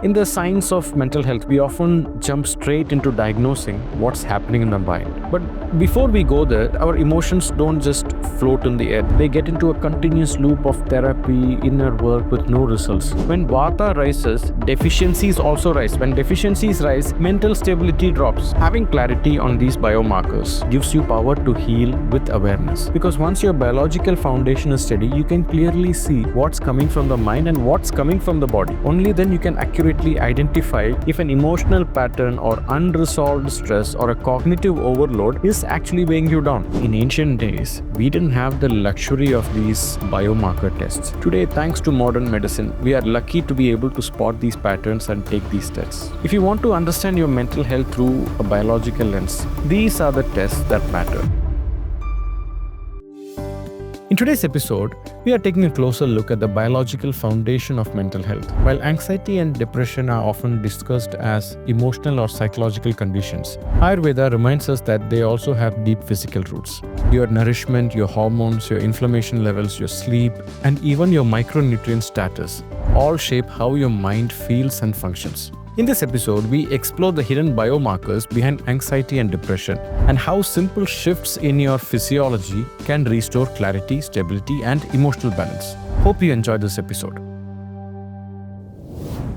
In the science of mental health, we often jump straight into diagnosing what's happening in the mind. But before we go there, our emotions don't just float in the air. They get into a continuous loop of therapy, inner work with no results. When Vata rises, deficiencies also rise. When deficiencies rise, mental stability drops. Having clarity on these biomarkers gives you power to heal with awareness. Because once your biological foundation is steady, you can clearly see what's coming from the mind and what's coming from the body. Only then you can accurately identify if an emotional pattern or unresolved stress or a cognitive overload is actually weighing you down. In ancient days, we didn't have the luxury of these biomarker tests. Today, thanks to modern medicine, we are lucky to be able to spot these patterns and take these tests. If you want to understand your mental health through a biological lens, these are the tests that matter. In today's episode, we are taking a closer look at the biological foundation of mental health. While anxiety and depression are often discussed as emotional or psychological conditions, Ayurveda reminds us that they also have deep physical roots. Your nourishment, your hormones, your inflammation levels, your sleep, and even your micronutrient status all shape how your mind feels and functions. In this episode, we explore the hidden biomarkers behind anxiety and depression and how simple shifts in your physiology can restore clarity, stability, and emotional balance. Hope you enjoyed this episode.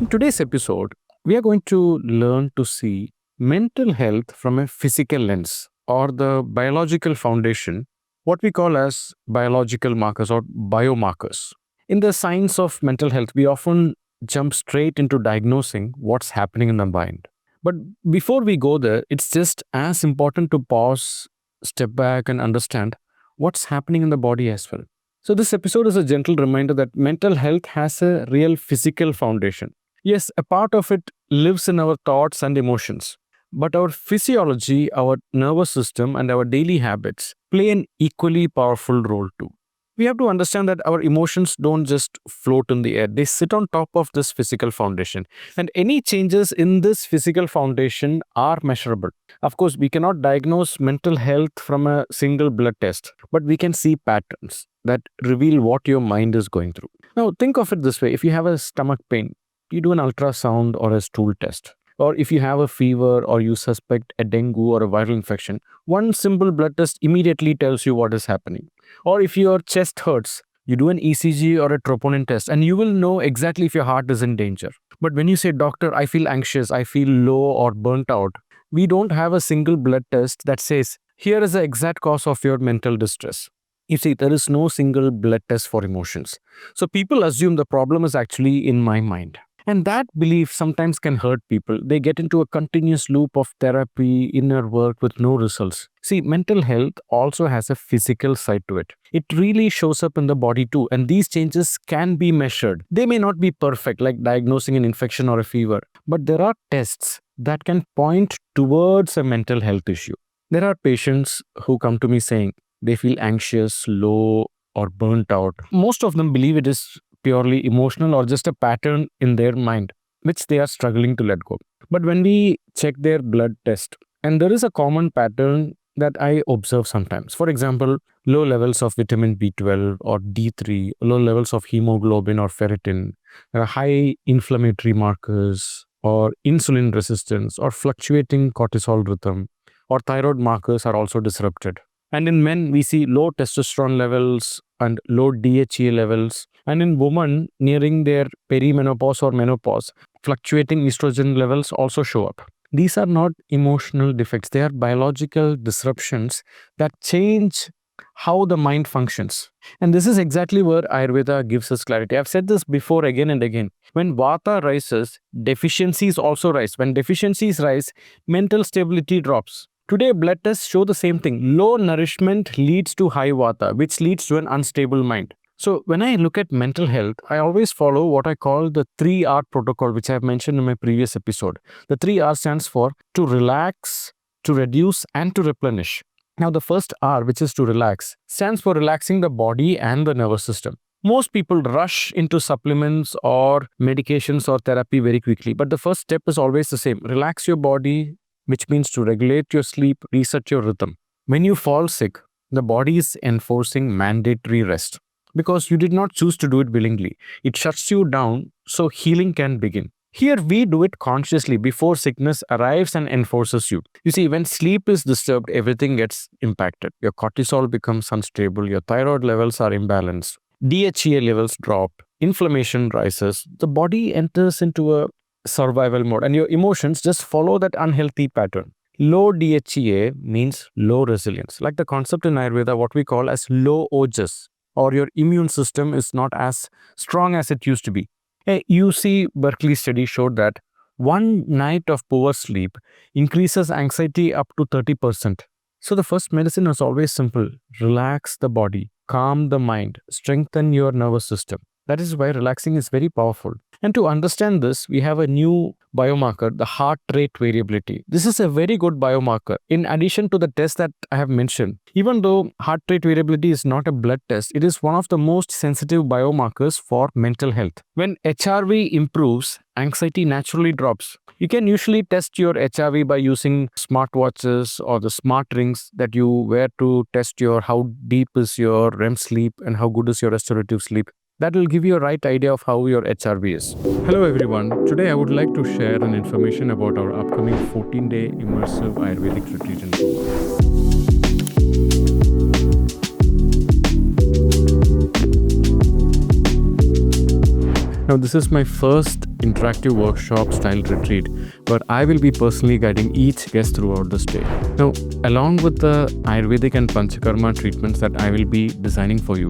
In today's episode, we are going to learn to see mental health from a physical lens or the biological foundation, what we call as biological markers or biomarkers. In the science of mental health, we often jump straight into diagnosing what's happening in the mind. But before we go there, it's just as important to pause, step back, and understand what's happening in the body as well. So this episode is a gentle reminder that mental health has a real physical foundation. Yes, a part of it lives in our thoughts and emotions, but our physiology, our nervous system, and our daily habits play an equally powerful role too. We have to understand that our emotions don't just float in the air. They sit on top of this physical foundation. And any changes in this physical foundation are measurable. Of course, we cannot diagnose mental health from a single blood test, but we can see patterns that reveal what your mind is going through. Now, think of it this way. If you have a stomach pain, you do an ultrasound or a stool test. Or if you have a fever or you suspect a dengue or a viral infection, one simple blood test immediately tells you what is happening. Or if your chest hurts, you do an ECG or a troponin test and you will know exactly if your heart is in danger. But when you say, doctor, I feel anxious, I feel low or burnt out, we don't have a single blood test that says, here is the exact cause of your mental distress. You see, there is no single blood test for emotions. So people assume the problem is actually in my mind. And that belief sometimes can hurt people. They get into a continuous loop of therapy, inner work with no results. See, mental health also has a physical side to it. It really shows up in the body too, and these changes can be measured. They may not be perfect, like diagnosing an infection or a fever, but there are tests that can point towards a mental health issue. There are patients who come to me saying they feel anxious, low, or burnt out. Most of them believe it is purely emotional or just a pattern in their mind, which they are struggling to let go. But when we check their blood test, and there is a common pattern that I observe sometimes. For example, low levels of vitamin B12 or D3, low levels of hemoglobin or ferritin, high inflammatory markers, or insulin resistance, or fluctuating cortisol rhythm, or thyroid markers are also disrupted. And in men, we see low testosterone levels and low DHEA levels. And in women nearing their perimenopause or menopause, fluctuating estrogen levels also show up. These are not emotional defects. They are biological disruptions that change how the mind functions. And this is exactly where Ayurveda gives us clarity. I've said this before again and again. When Vata rises, deficiencies also rise. When deficiencies rise, mental stability drops. Today, blood tests show the same thing. Low nourishment leads to high Vata, which leads to an unstable mind. So when I look at mental health, I always follow what I call the 3R protocol, which I have mentioned in my previous episode. The 3R stands for to relax, to reduce, and to replenish. Now, the first R, which is to relax, stands for relaxing the body and the nervous system. Most people rush into supplements or medications or therapy very quickly, but the first step is always the same. Relax your body, which means to regulate your sleep, reset your rhythm. When you fall sick, the body is enforcing mandatory rest because you did not choose to do it willingly. It shuts you down so healing can begin. Here we do it consciously before sickness arrives and enforces you. You see, when sleep is disturbed, everything gets impacted. Your cortisol becomes unstable, your thyroid levels are imbalanced, DHEA levels drop, inflammation rises, the body enters into a survival mode, and your emotions just follow that unhealthy pattern. Low DHEA means low resilience. Like the concept in Ayurveda, what we call as low ojas, or your immune system is not as strong as it used to be. A UC Berkeley study showed that one night of poor sleep increases anxiety up to 30%. So the first medicine is always simple: relax the body, calm the mind, strengthen your nervous system. That is why relaxing is very powerful. And to understand this, we have a new biomarker, the heart rate variability. This is a very good biomarker. In addition to the test that I have mentioned, even though heart rate variability is not a blood test, it is one of the most sensitive biomarkers for mental health. When HRV improves, anxiety naturally drops. You can usually test your HRV by using smartwatches or the smart rings that you wear to test your how deep is your REM sleep and how good is your restorative sleep. That will give you a right idea of how your HRV is. Hello everyone. Today I would like to share an information about our upcoming 14-day immersive Ayurvedic retreat in Goa. Now, this is my first interactive workshop style retreat, but I will be personally guiding each guest throughout the stay. Now, along with the Ayurvedic and Panchakarma treatments that I will be designing for you,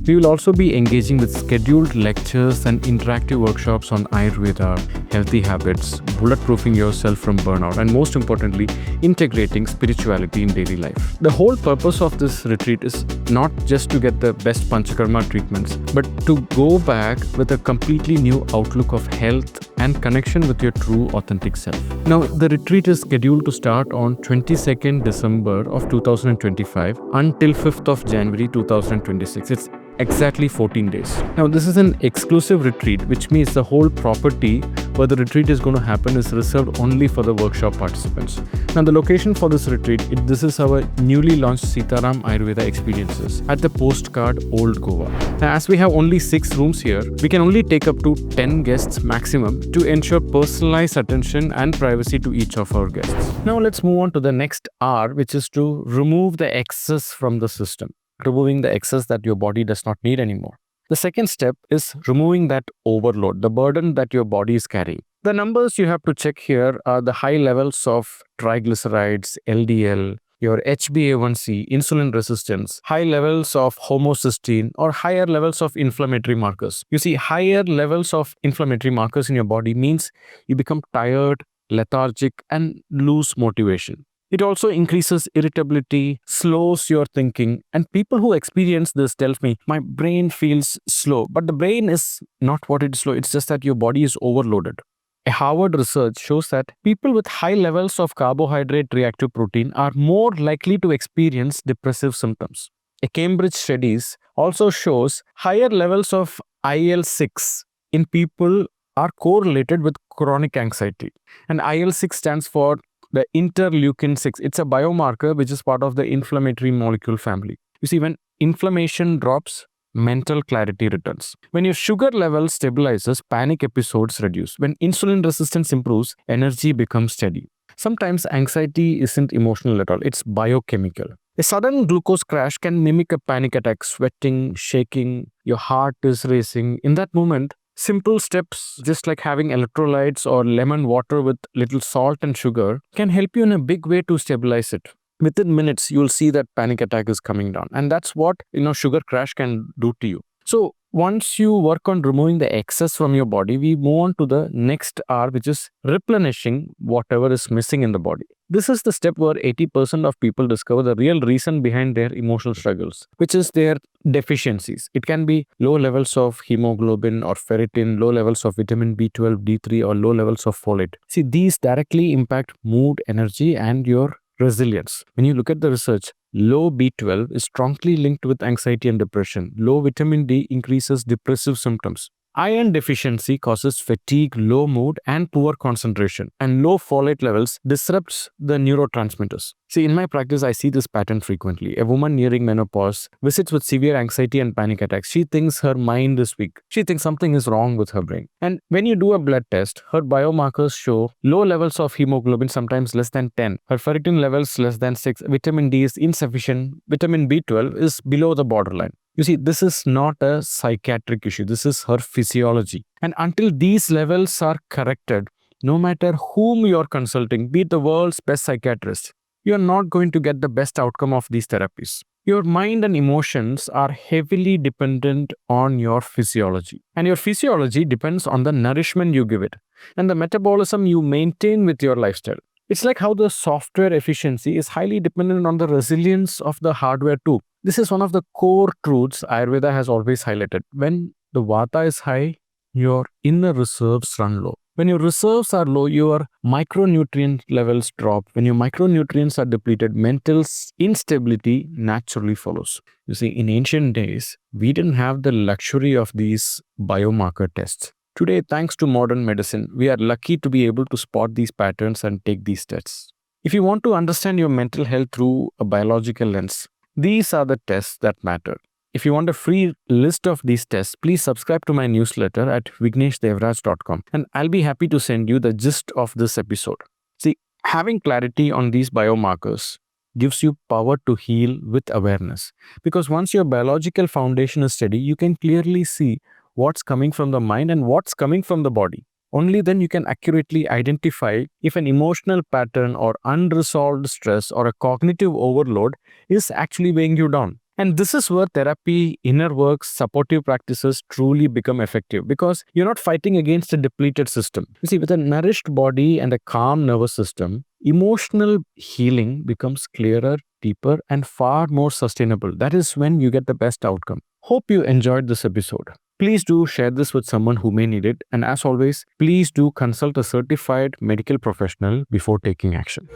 we will also be engaging with scheduled lectures and interactive workshops on Ayurveda, healthy habits, bulletproofing yourself from burnout, and most importantly, integrating spirituality in daily life. The whole purpose of this retreat is not just to get the best Panchakarma treatments, but to go back with a completely new outlook of health and connection with your true authentic self. Now, the retreat is scheduled to start on 22nd December of 2025 until 5th of January 2026. It's exactly 14 days. Now, this is an exclusive retreat, which means the whole property where the retreat is going to happen is reserved only for the workshop participants. Now, the location for this retreat, this is our newly launched Sitaram Ayurveda Experiences at the Postcard Old Goa. Now, as we have only 6 rooms here, we can only take up to 10 guests maximum to ensure personalized attention and privacy to each of our guests. Now, let's move on to the next R, which is to remove the excess from the system. Removing the excess that your body does not need anymore. The second step is removing that overload, the burden that your body is carrying. The numbers you have to check here are the high levels of triglycerides, LDL, your HbA1c, insulin resistance, high levels of homocysteine, or higher levels of inflammatory markers. You see, higher levels of inflammatory markers in your body means you become tired, lethargic, and lose motivation. It also increases irritability, slows your thinking, and people who experience this tell me, my brain feels slow. But the brain is not what it is slow, it's just that your body is overloaded. A Harvard research shows that people with high levels of carbohydrate reactive protein are more likely to experience depressive symptoms. A Cambridge studies also shows higher levels of IL-6 in people are correlated with chronic anxiety. And IL-6 stands for the interleukin 6. It's a biomarker which is part of the inflammatory molecule family. You see, when inflammation drops, mental clarity returns. When your sugar level stabilizes, panic episodes reduce. When insulin resistance improves, energy becomes steady. Sometimes anxiety isn't emotional at all, it's biochemical. A sudden glucose crash can mimic a panic attack, sweating, shaking, your heart is racing. In that moment, simple steps, just like having electrolytes or lemon water with little salt and sugar, can help you in a big way to stabilize it. Within minutes, you'll see that panic attack is coming down. And that's what, sugar crash can do to you. So once you work on removing the excess from your body, we move on to the next R, which is replenishing whatever is missing in the body. This is the step where 80% of people discover the real reason behind their emotional struggles, which is their deficiencies. It can be low levels of hemoglobin or ferritin, low levels of vitamin B12, D3, or low levels of folate. See, these directly impact mood, energy, and your resilience. When you look at the research, low B12 is strongly linked with anxiety and depression. Low vitamin D increases depressive symptoms. Iron deficiency causes fatigue, low mood, and poor concentration. And low folate levels disrupts the neurotransmitters. See, in my practice, I see this pattern frequently. A woman nearing menopause visits with severe anxiety and panic attacks. She thinks her mind is weak. She thinks something is wrong with her brain. And when you do a blood test, her biomarkers show low levels of hemoglobin, sometimes less than 10. Her ferritin levels less than 6. Vitamin D is insufficient. Vitamin B12 is below the borderline. You see, this is not a psychiatric issue. This is her physiology. And until these levels are corrected, no matter whom you're consulting, be it the world's best psychiatrist, you're not going to get the best outcome of these therapies. Your mind and emotions are heavily dependent on your physiology. And your physiology depends on the nourishment you give it and the metabolism you maintain with your lifestyle. It's like how the software efficiency is highly dependent on the resilience of the hardware too. This is one of the core truths Ayurveda has always highlighted. When the Vata is high, your inner reserves run low. When your reserves are low, your micronutrient levels drop. When your micronutrients are depleted, mental instability naturally follows. You see, in ancient days, we didn't have the luxury of these biomarker tests. Today, thanks to modern medicine, we are lucky to be able to spot these patterns and take these tests. If you want to understand your mental health through a biological lens, these are the tests that matter. If you want a free list of these tests, please subscribe to my newsletter at vigneshdevraj.com and I'll be happy to send you the gist of this episode. See, having clarity on these biomarkers gives you power to heal with awareness. Because once your biological foundation is steady, you can clearly see what's coming from the mind and what's coming from the body. Only then you can accurately identify if an emotional pattern or unresolved stress or a cognitive overload is actually weighing you down. And this is where therapy, inner work, supportive practices truly become effective because you're not fighting against a depleted system. You see, with a nourished body and a calm nervous system, emotional healing becomes clearer, deeper, and far more sustainable. That is when you get the best outcome. Hope you enjoyed this episode. Please do share this with someone who may need it. And as always, please do consult a certified medical professional before taking action.